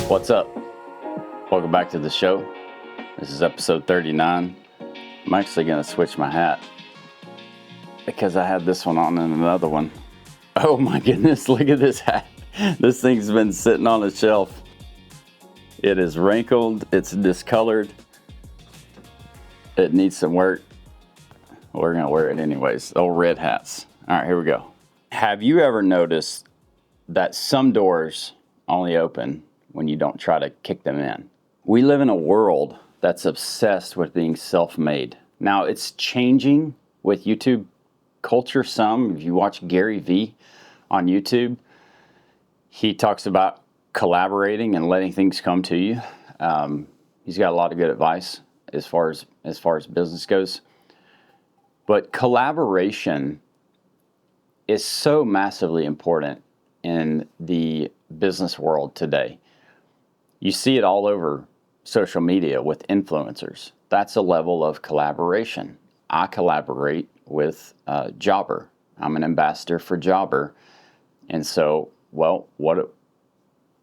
What's up? Welcome back to the show. This is episode 39. I'm actually going to switch my hat because I had this one on and another one. Oh my goodness, look at this hat. This thing's been sitting on a shelf. It is wrinkled, it's discolored. It needs some work. We're going to wear it anyways. Old red hats. All right, here we go. Have you ever noticed that some doors only open when you don't try to kick them in? We live in a world that's obsessed with being self-made. Now, it's changing with YouTube culture some. If you watch Gary Vee on YouTube, he talks about collaborating and letting things come to you. He's got a lot of good advice as far as business goes. But collaboration is so massively important in the business world today. You see it all over social media with influencers. That's a level of collaboration. I collaborate with Jobber. I'm an ambassador for Jobber. And so,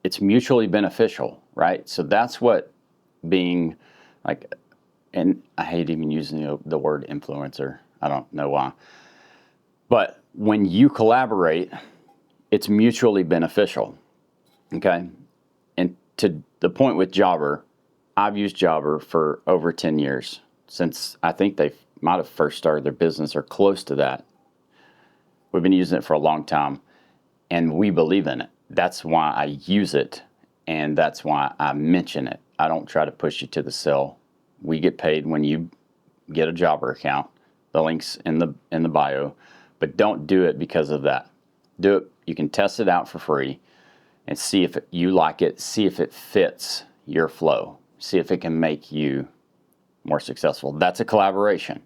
it's mutually beneficial, right? So that's what being like, and I hate even using the word influencer. I don't know why. But when you collaborate, it's mutually beneficial, okay? And to the point with Jobber, I've used Jobber for over 10 years, since I think they might have first started their business or close to that. We've been using it for a long time, and we believe in it. That's why I use it, and that's why I mention it. I don't try to push you to the sell. We get paid when you get a Jobber account. The link's in the bio, but don't do it because of that. Do it. You can test it out for free and see if you like it, see if it fits your flow, see if it can make you more successful. That's a collaboration.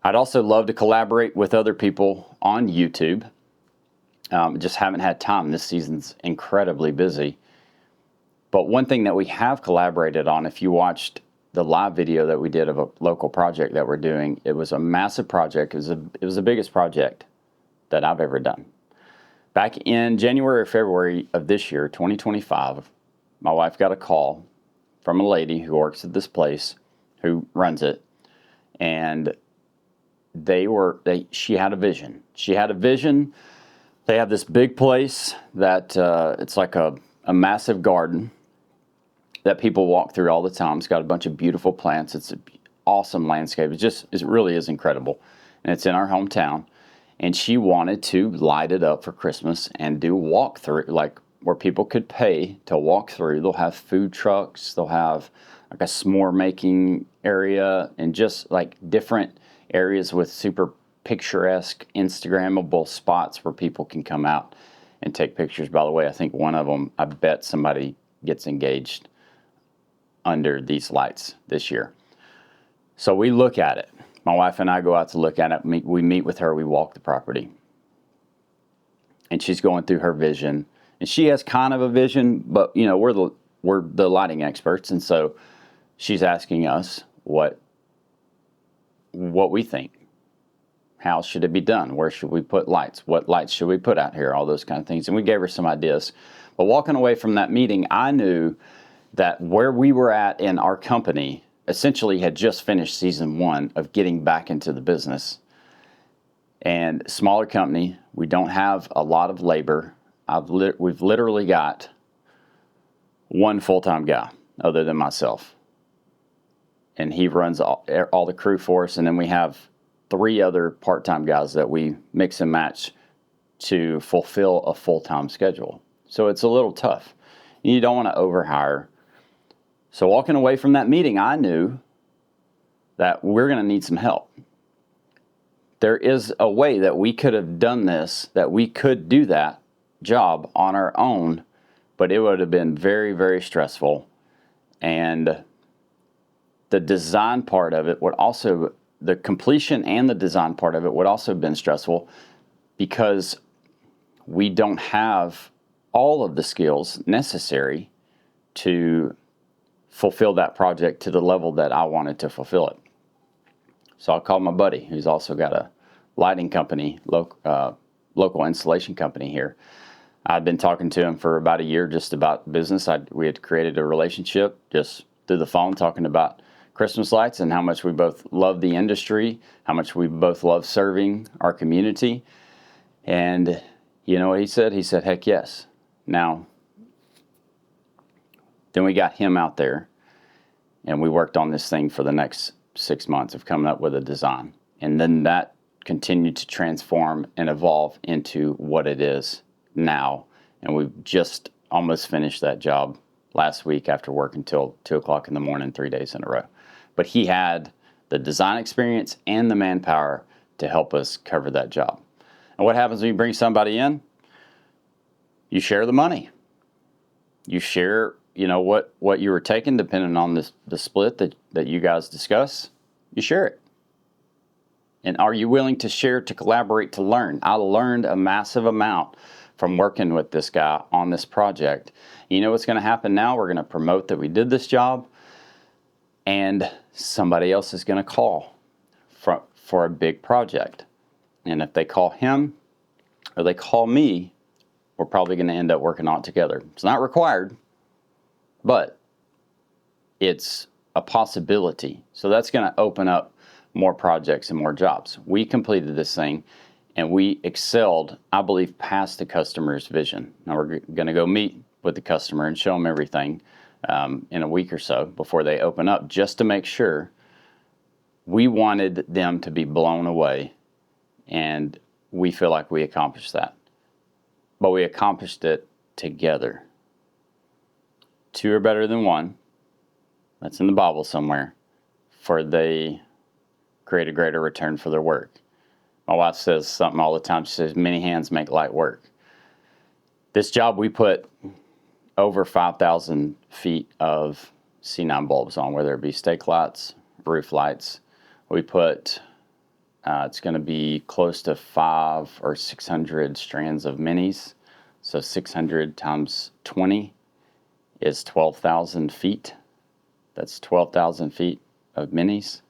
I'd also love to collaborate with other people on YouTube. Just haven't had time. This season's incredibly busy. But one thing that we have collaborated on, if you watched the live video that we did of a local project that we're doing, it was a massive project. It was the biggest project that I've ever done. Back in January or February of this year, 2025, my wife got a call from a lady who works at this place, who runs it, and she had a vision. She had a vision. They have this big place that it's like a massive garden that people walk through all the time. It's got a bunch of beautiful plants. It's an awesome landscape. It really is incredible. And it's in our hometown. And she wanted to light it up for Christmas and do walkthrough, like where people could pay to walk through. They'll have food trucks. They'll have like a s'more making area and just like different areas with super picturesque, Instagrammable spots where people can come out and take pictures. By the way, I think one of them, I bet somebody gets engaged under these lights this year. So we look at it. My wife and I go out to look at it. We meet with her. We walk the property. And she's going through her vision. And she has kind of a vision, but we're the lighting experts. And so she's asking us what we think. How should it be done? Where should we put lights? What lights should we put out here? All those kind of things. And we gave her some ideas. But walking away from that meeting, I knew that where we were at in our company essentially had just finished season 1 of getting back into the business. And smaller company, we don't have a lot of labor. We've literally got one full-time guy other than myself. And he runs all the crew for us. And then we have 3 other part-time guys that we mix and match to fulfill a full-time schedule. So it's a little tough. You don't want to overhire. So walking away from that meeting, I knew that we're going to need some help. There is a way that we could have done this, that we could do that job on our own, but it would have been very, very stressful. And the design part of it would also, the completion and the design part of it would also have been stressful because we don't have all of the skills necessary to fulfill that project to the level that I wanted to fulfill it. So I called my buddy, who's also got a lighting company, local installation company here. I'd been talking to him for about a year just about business. We had created a relationship just through the phone, talking about Christmas lights and how much we both love the industry, how much we both love serving our community. And you know what he said? He said, heck yes. Now, then we got him out there, and we worked on this thing for the next 6 months of coming up with a design. And then that continued to transform and evolve into what it is now. And we've just almost finished that job last week after working till 2 o'clock in the morning, 3 days in a row. But he had the design experience and the manpower to help us cover that job. And what happens when you bring somebody in? You share the money. You share, what you were taking, depending on the split that you guys discuss. You share it. And are you willing to share, to collaborate, to learn? I learned a massive amount from working with this guy on this project. You know what's going to happen now? We're going to promote that we did this job, and somebody else is going to call for a big project. And if they call him or they call me, we're probably going to end up working on it together. It's not required, but it's a possibility. So that's going to open up more projects and more jobs. We completed this thing, and we excelled, I believe, past the customer's vision. Now we're going to go meet with the customer and show them everything in a week or so before they open up, just to make sure. We wanted them to be blown away, and we feel like we accomplished that. But we accomplished it together. 2 are better than 1. That's in the Bible somewhere. For they create a greater return for their work. My wife says something all the time. She says, many hands make light work. This job, we put over 5,000 feet of C9 bulbs on, whether it be stake lights, roof lights. We put, it's going to be close to 500 or 600 strands of minis. So 600 times 20 is 12,000 feet. That's 12,000 feet of minis.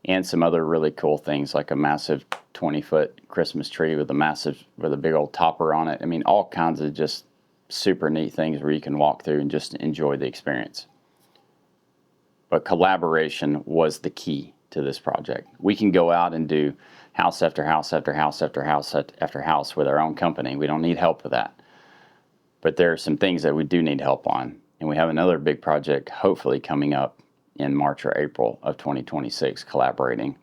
And some other really cool things, like a massive 20-foot Christmas tree with a big old topper on it. I mean, all kinds of just super neat things where you can walk through and just enjoy the experience. But collaboration was the key to this project. We can go out and do house after house after house after house after house with our own company. We don't need help with that. But there are some things that we do need help on. And we have another big project hopefully coming up in March or April of 2026, collaborating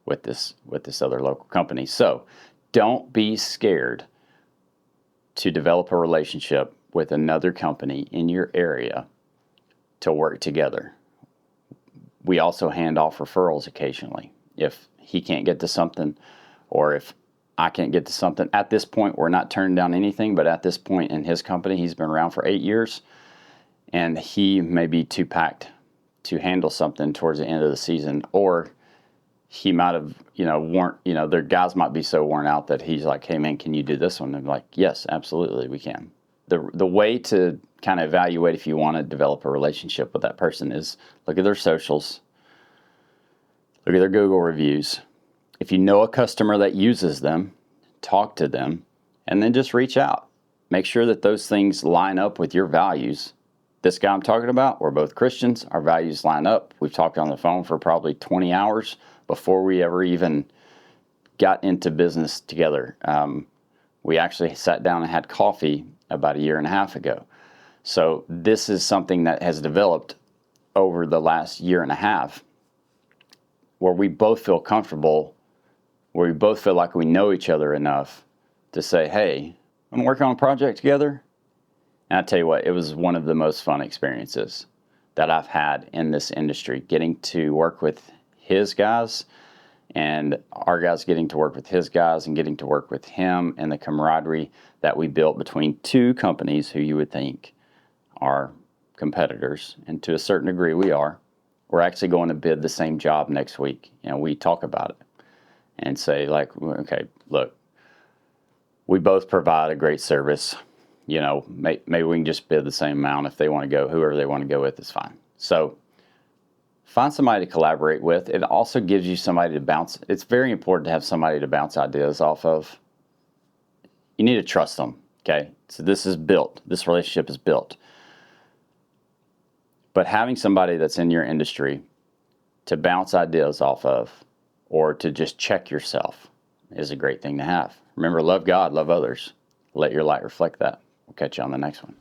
with this other local company. So don't be scared to develop a relationship with another company in your area to work together. We also hand off referrals occasionally. If he can't get to something, or if I can't get to something, at this point, we're not turning down anything, but at this point in his company, he's been around for 8 years, and he may be too packed to handle something towards the end of the season, or he might have, their guys might be so worn out that he's like, hey man, can you do this one? And I'm like, yes, absolutely, we can. The way to kind of evaluate if you want to develop a relationship with that person is look at their socials, look at their Google reviews. If you know a customer that uses them, talk to them, and then just reach out. Make sure that those things line up with your values. This guy I'm talking about, we're both Christians. Our values line up. We've talked on the phone for probably 20 hours before we ever even got into business together. We actually sat down and had coffee about 1.5 years ago. So this is something that has developed over the last 1.5 years, where we both feel comfortable, where we both feel like we know each other enough to say, hey, I'm working on a project together. And I tell you what, it was one of the most fun experiences that I've had in this industry, getting to work with his guys and our guys getting to work with his guys and getting to work with him, and the camaraderie that we built between 2 companies who you would think are competitors. And to a certain degree, we are. We're actually going to bid the same job next week. We talk about it and say, like, okay, look, we both provide a great service. Maybe we can just bid the same amount. If they want to go, whoever they want to go with is fine. So find somebody to collaborate with. It also gives you somebody to bounce. It's very important to have somebody to bounce ideas off of. You need to trust them. Okay, so this is built. This relationship is built. But having somebody that's in your industry to bounce ideas off of or to just check yourself is a great thing to have. Remember, love God, love others. Let your light reflect that. We'll catch you on the next one.